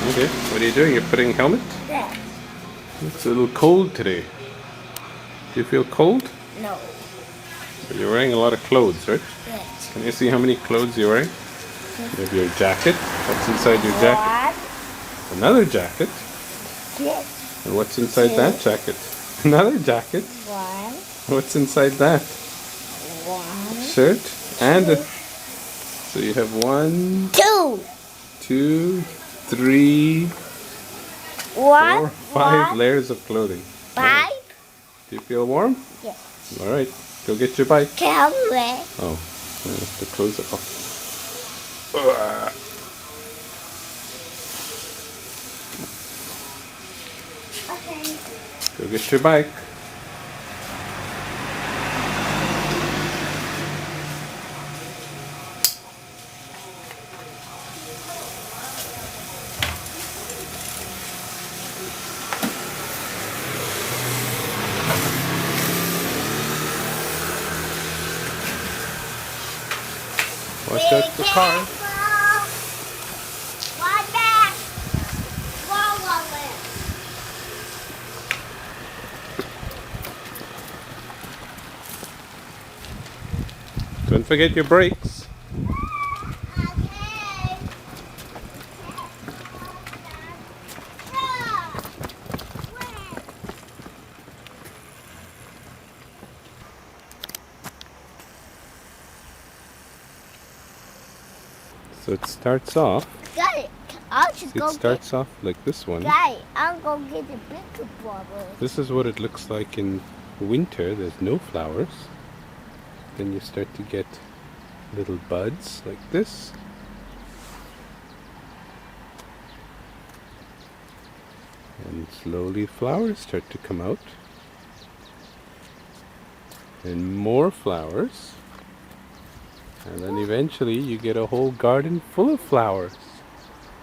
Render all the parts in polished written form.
Okay, what are you doing? You're putting helmet? Yes. It's a little cold today. Do you feel cold? No. But you're wearing a lot of clothes, right? Yes. Can you see how many clothes you're wearing? You have your jacket. What's inside your jacket? One. Another jacket. Yes. And what's inside that jacket? Another jacket. One. What's inside that? One. Shirt and a... So you have 1, Two. 2, 3, One. 4, 5 layers of clothing. Five. Do you feel warm? Yes. All right, go get your bike. Come away. Oh, I have to close it off. Okay. Go get your bike. Watch out for cars. One back. One. Don't forget your brakes. Okay. So it starts off. Got it. I should It go starts off like this one. Guy, I'm gonna get the bigger bubble. This is what it looks like in winter. There's no flowers. Then you start to get little buds like this. And slowly flowers start to come out. And more flowers. And then eventually you get a whole garden full of flowers.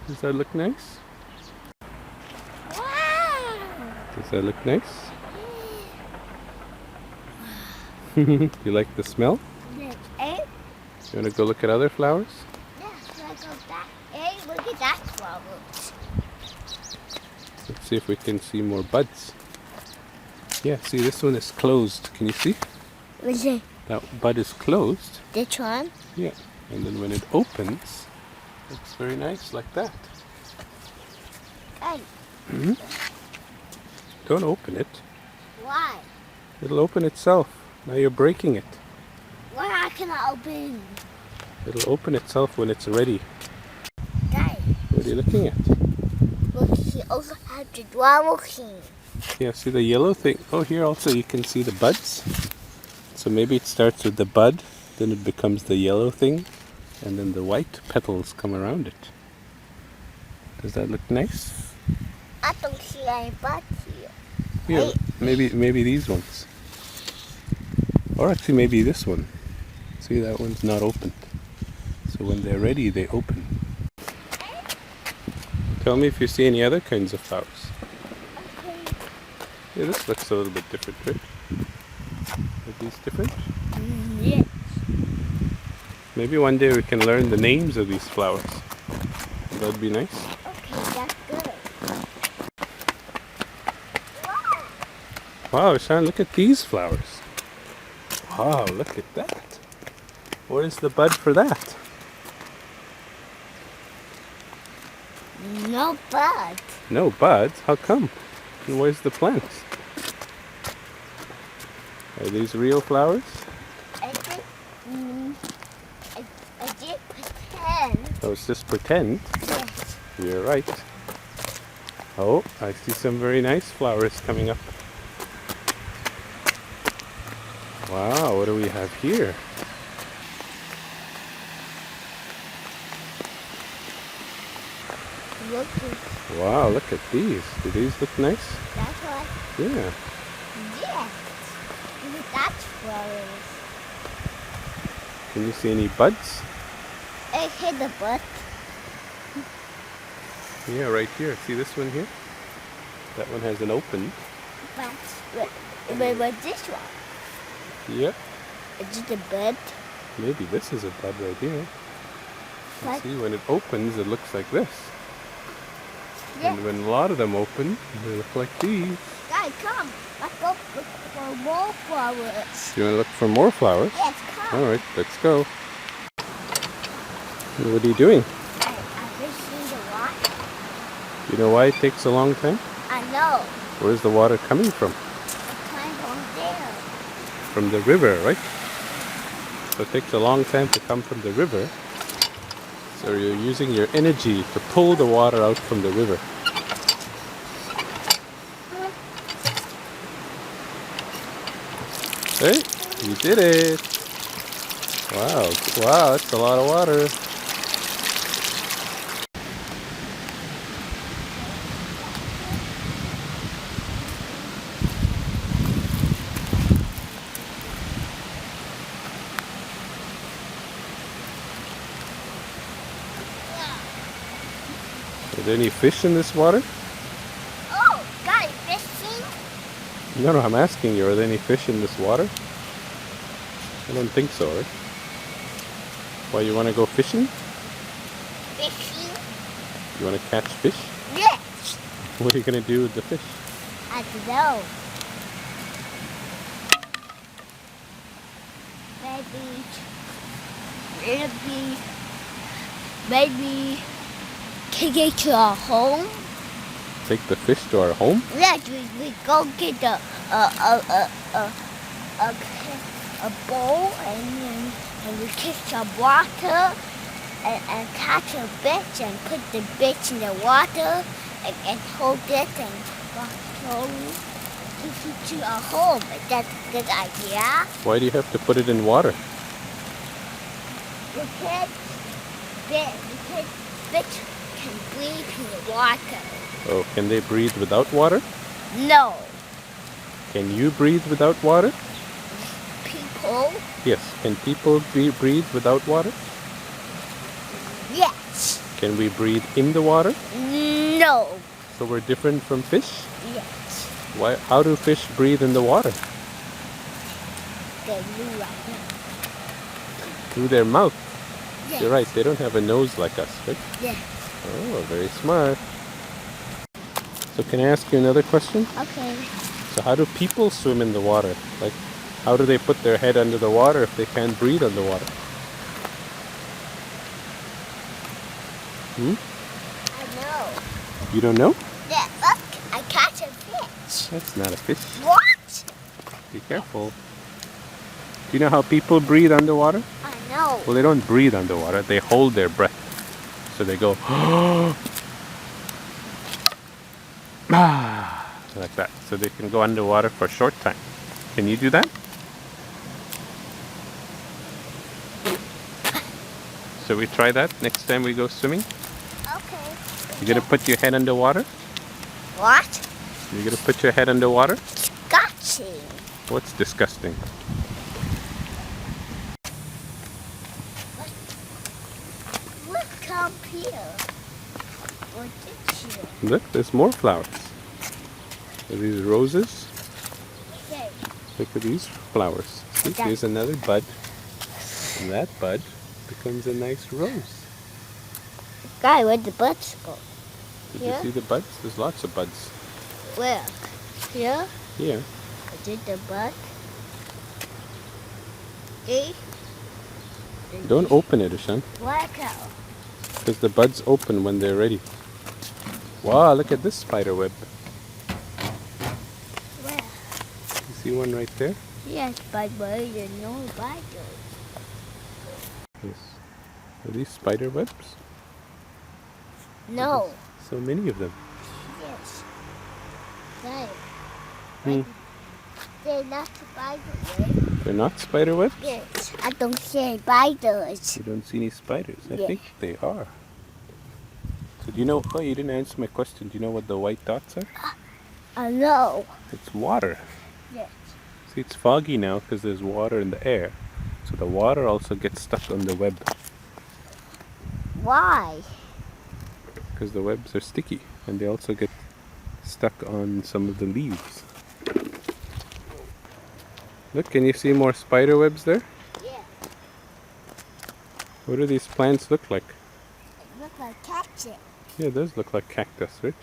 Does that look nice? Wow. Does that look nice? You like the smell? Yes. Eh? You want to go look at other flowers? Yes, I go back. Hey, look at that flower. Let's see if we can see more buds. Yeah, see, this one is closed. Can you see? What's it? That bud is closed. This one? Yeah. And then when it opens, it's very nice like that. Hey, Don't open it. why? It'll open itself. Now you're breaking it. Why can I open? It'll open itself when it's ready. Guy, What are you looking at? look, he also has the drum king. Yeah, see the yellow thing? Oh, here also you can see the buds. So maybe it starts with the bud, then it becomes the yellow thing, and then the white petals come around it. Does that look nice? I don't see any buds here. Yeah, maybe these ones. Or actually maybe this one. See, that one's not opened. So when they're ready, they open. Tell me if you see any other kinds of flowers. Okay. Yeah, this looks a little bit different, right? Are these different? Yes. Maybe one day we can learn the names of these flowers. That'd be nice. Okay, that's good. Wow, Ishaan, look at these flowers. Wow, look at that. Where's the bud for that? No buds. No buds? How come? And where's the plants? Are these real flowers? I think, I did pretend. Oh, it's just pretend. Yes. You're right. Oh, I see some very nice flowers coming up. Wow, what do we have here? Look, Wow, look at these. Do these look nice? that's what. Yeah. Yes. Look at that flowers. Can you see any buds? I hit the butt. Yeah, right here. See this one here? That one has an open. But this one? Yep. Is it a bud? Maybe this is a bud right here. What? See, when it opens, it looks like this. Yeah. And when a lot of them open, they look like these. Guys, come. Let's go look for more flowers. You want to look for more flowers? Yes, come. Alright, let's go. What are you doing? I just see the water. You know why it takes a long time? I know. Where's the water coming from? It's kind of there. From the river, right? So it takes a long time to come from the river. So you're using your energy to pull the water out from the river. Hey, you did it! Wow, wow, that's a lot of water. Are there any fish in this water? Oh, guys, fishing? No, I'm asking you, are there any fish in this water? I don't think so, right? Why, you want to go fishing? Fishing? You want to catch fish? Yes. What are you going to do with the fish? I don't know. Maybe take it to our home. Take the fish to our home? Yes, we go get a bowl and we kiss some water and catch a fish and put the fish in the water and hold it and walk slowly to our home. Is that a good idea? Why do you have to put it in water? Because fish can breathe in the water. Oh, can they breathe without water? No. Can you breathe without water? People? Yes. Can people breathe without water? Yes. Can we breathe in the water? No. So we're different from fish? Yes. Why? How do fish breathe in the water? They move right now. Through their mouth. Yes. You're right. They don't have a nose like us, right? Yes. Oh, very smart. So can I ask you another question? Okay. So how do people swim in the water? Like, how do they put their head under the water if they can't breathe underwater? I know. You don't know? Yeah, look, I catch a fish. That's not a fish. What? Be careful. Do you know how people breathe underwater? I know. Well, they don't breathe underwater. They hold their breath. So they go, like that. So they can go underwater for a short time. Can you do that? So we try that next time we go swimming? Okay. You're gonna put your head underwater? What? You're gonna put your head underwater? Gotcha. What's disgusting? Look up here. What is you? Look, there's more flowers. Are these roses? Okay. Look at these flowers. See, here's another bud. And that bud becomes a nice rose. Guy, where'd the buds go? Did Here? you see the buds? There's lots of buds. Where? Here? Here. Is it the bud? See? Don't open it, Ishaan. Where go? Because the buds open when they're ready. Wow, look at this spider web. Where? You see one right there? Yes, but where you know spiders? Yes. Are these spider webs? No. So many of them. Yes. Right. Hmm. They're not spiders. They're not spider webs? Yes. I don't see spiders. You don't see any spiders. I Yeah. think they are. So do you know, oh, you didn't answer my question. Do you know what the white dots are? I know. It's water. Yes. See, it's foggy now because there's water in the air. So the water also gets stuck on the web Why? because the webs are sticky and they also get stuck on some of the leaves. Look, can you see more spider webs there? Yeah. What do these plants look like? It looks like catch it. Yeah, it does look like cactus, right?